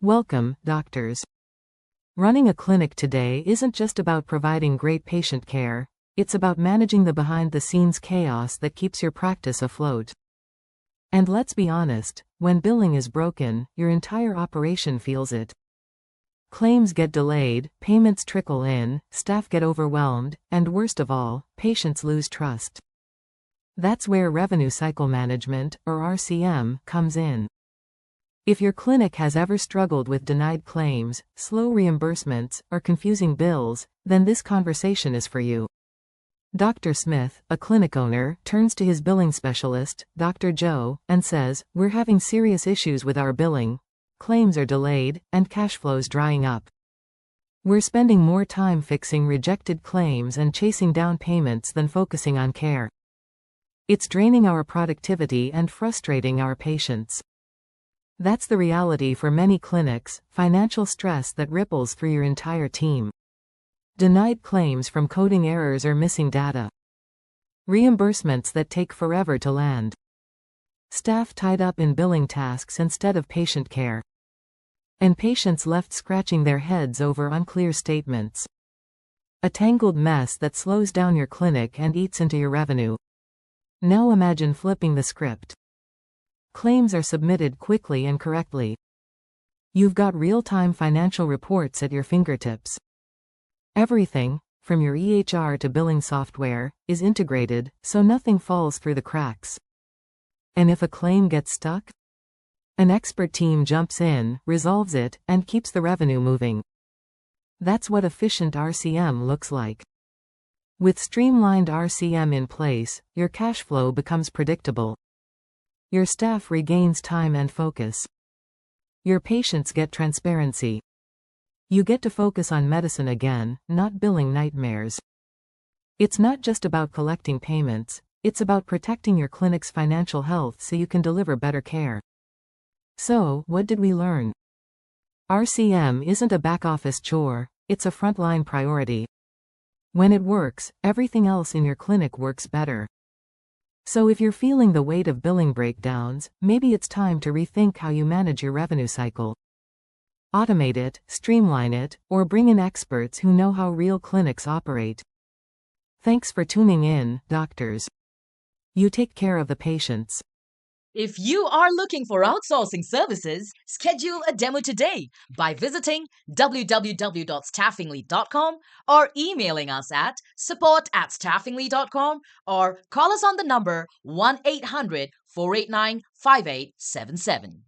Welcome, doctors. Running a clinic today isn't just about providing great patient care, it's about managing the behind-the-scenes chaos that keeps your practice afloat. And let's be honest, when billing is broken, your entire operation feels it. Claims get delayed, payments trickle in, staff get overwhelmed, and worst of all, patients lose trust. That's where revenue cycle management, or RCM, comes in. If your clinic has ever struggled with denied claims, slow reimbursements, or confusing bills, then this conversation is for you. Dr. Smith, a clinic owner, turns to his billing specialist, Dr. Joe, and says, "We're having serious issues with our billing. Claims are delayed, and cash flow's drying up. We're spending more time fixing rejected claims and chasing down payments than focusing on care. It's draining our productivity and frustrating our patients." That's the reality for many clinics, financial stress that ripples through your entire team. Denied claims from coding errors or missing data. Reimbursements that take forever to land. Staff tied up in billing tasks instead of patient care. And patients left scratching their heads over unclear statements. A tangled mess that slows down your clinic and eats into your revenue. Now imagine flipping the script. Claims are submitted quickly and correctly. You've got real-time financial reports at your fingertips. Everything, from your EHR to billing software, is integrated, so nothing falls through the cracks. And if a claim gets stuck? An expert team jumps in, resolves it, and keeps the revenue moving. That's what efficient RCM looks like. With streamlined RCM in place, your cash flow becomes predictable. Your staff regains time and focus. Your patients get transparency. You get to focus on medicine again, not billing nightmares. It's not just about collecting payments, it's about protecting your clinic's financial health so you can deliver better care. So, what did we learn? RCM isn't a back-office chore, it's a frontline priority. When it works, everything else in your clinic works better. So if you're feeling the weight of billing breakdowns, maybe it's time to rethink how you manage your revenue cycle. Automate it, streamline it, or bring in experts who know how real clinics operate. Thanks for tuning in, doctors. You take care of the patients. If you are looking for outsourcing services, schedule a demo today by visiting www.staffingly.com or emailing us at support@staffingly.com or call us on the number 1-800-489-5877.